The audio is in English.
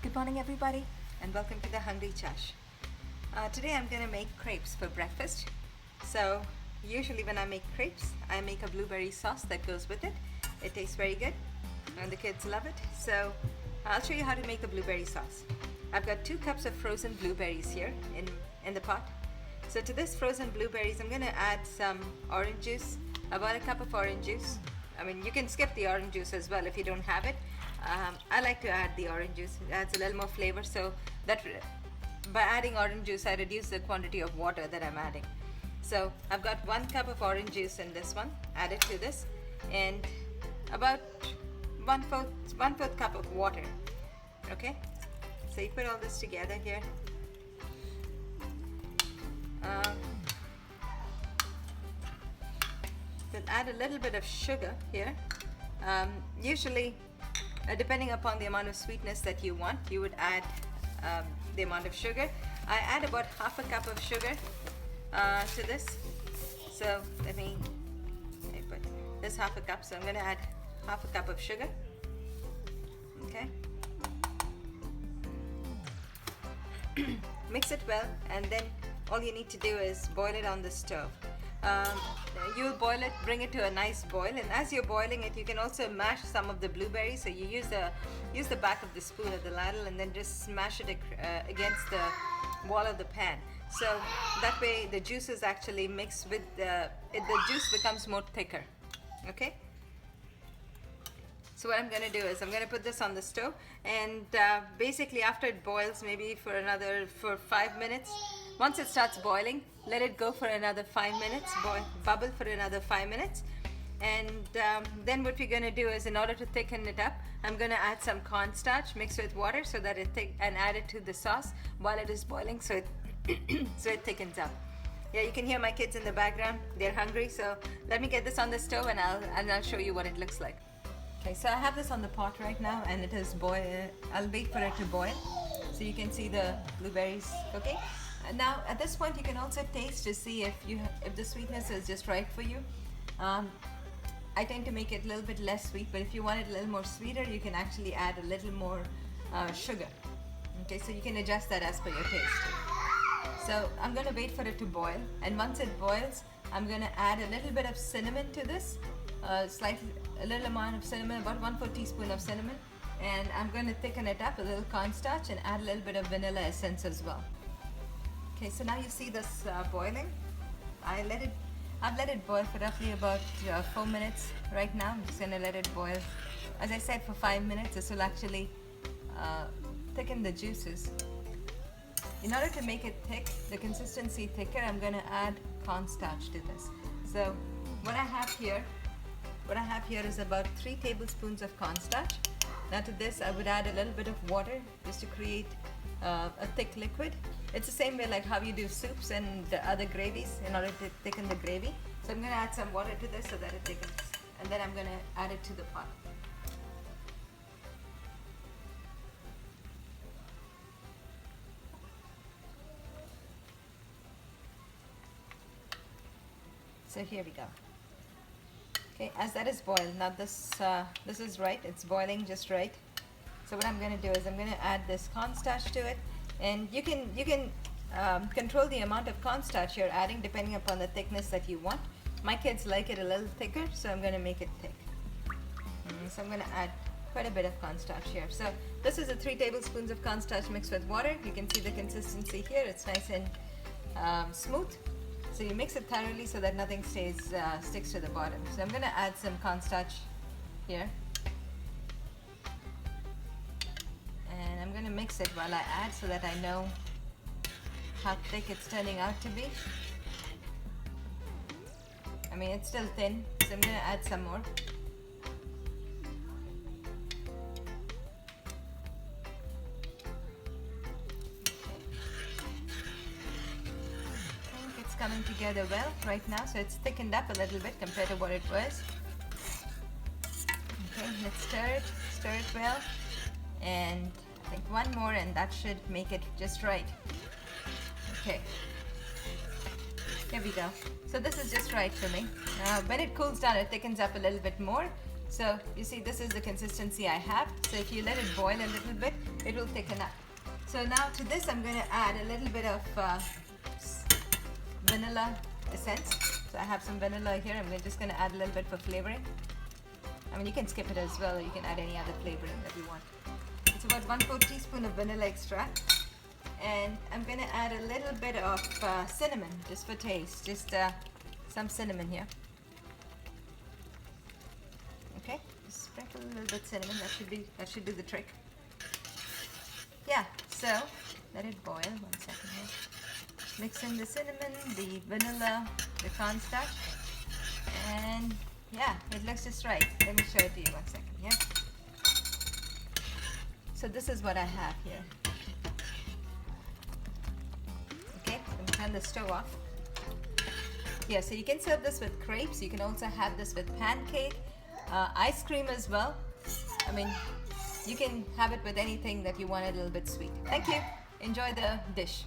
Good morning, everybody, and welcome to the Hungry Chush. Today I'm going to make crepes for breakfast. So, usually when I make crepes, I make a blueberry sauce that goes with it. It tastes very good, and the kids love it. So, I'll show you how to make the blueberry sauce. I've got 2 cups of frozen blueberries here in the pot. So, to this frozen blueberries, I'm going to add some orange juice, about a cup of orange juice. I mean, you can skip the orange juice as well if you don't have it. I like to add the orange juice. It adds a little more flavor, so that by adding orange juice I reduce the quantity of water that I'm adding. So I've got 1 cup of orange juice in this one, add it to this, and about one fourth cup of water. Okay, so you put all this together here. Then add a little bit of sugar here. Usually, depending upon the amount of sweetness that you want, you would add the amount of sugar. I add about half a cup of sugar to this. So let me put this half a cup. So I'm going to add half a cup of sugar. Okay. Mix it well, and then all you need to do is boil it on the stove. You'll boil it, bring it to a nice boil, and as you're boiling it, you can also mash some of the blueberries. So you use the back of the spoon or the ladle, and then just smash it against the wall of the pan. So that way the juices actually mix with the juice becomes more thicker. Okay. So what I'm going to do is I'm going to put this on the stove, and basically after it boils, maybe for 5 minutes. Once it starts boiling, let it go for another 5 minutes, bubble for another 5 minutes. And then what we're going to do is, in order to thicken it up, I'm going to add some cornstarch mixed with water so that and add it to the sauce while it is boiling, so it thickens up. Yeah, you can hear my kids in the background. They're hungry, so let me get this on the stove and I'll show you what it looks like. Okay, so I have this on the pot right now, and it is I'll wait for it to boil so you can see the blueberries cooking. And now at this point you can also taste to see if the sweetness is just right for you. I tend to make it a little bit less sweet, but if you want it a little more sweeter, you can actually add a little more sugar. Okay, so you can adjust that as per your taste. So I'm going to wait for it to boil, and once it boils, I'm going to add a little bit of cinnamon to this, a little amount of cinnamon, about 1/4 teaspoon of cinnamon, and I'm going to thicken it up, a little cornstarch, and add a little bit of vanilla essence as well. Okay, so now you see this boiling. I've let it boil for roughly about 4 minutes right now. I'm just going to let it boil, as I said, for 5 minutes. This will actually thicken the juices. In order to make it thick, the consistency thicker, I'm going to add cornstarch to this. So what I have here is about 3 tablespoons of cornstarch. Now to this I would add a little bit of water just to create a thick liquid. It's the same way like how you do soups and the other gravies in order to thicken the gravy. So I'm going to add some water to this so that it thickens, and then I'm going to add it to the pot. So here we go. Okay, as that is boiled, now this is right, it's boiling just right. So what I'm going to do is I'm going to add this cornstarch to it, and you can control the amount of cornstarch you're adding depending upon the thickness that you want. My kids like it a little thicker, so I'm going to make it thick. So I'm going to add quite a bit of cornstarch here. So this is 3 tablespoons of cornstarch mixed with water. You can see the consistency here. It's nice and smooth. So you mix it thoroughly so that nothing sticks to the bottom. So I'm going to add some cornstarch here. And I'm going to mix it while I add so that I know how thick it's turning out to be. I mean, it's still thin, so I'm going to add some more. Coming together well right now, so it's thickened up a little bit compared to what it was. Okay, let's stir it well, and I think one more and that should make it just right. Okay, here we go. So this is just right for me. When it cools down, it thickens up a little bit more, So you see, this is the consistency I have. So if you let it boil a little bit, it will thicken up. So now to this, I'm going to add a little bit of vanilla essence. So I have some vanilla here. I'm just going to add a little bit for flavoring. I mean, you can skip it as well, or you can add any other flavoring that you want. It's about 1/4 teaspoon of vanilla extract. And I'm going to add a little bit of cinnamon, just for taste. Just some cinnamon here. Okay, just sprinkle a little bit cinnamon. That should do the trick. Yeah, so let it boil. 1 second here. Mix in the cinnamon, the vanilla, the cornstarch, and yeah, it looks just right. Let me show it to you 1 second. Yeah. So this is what I have here. Okay, let me turn the stove off. Yeah, so you can serve this with crepes. You can also have this with pancake, ice cream as well. I mean, you can have it with anything that you want a little bit sweet. Thank you. Enjoy the dish.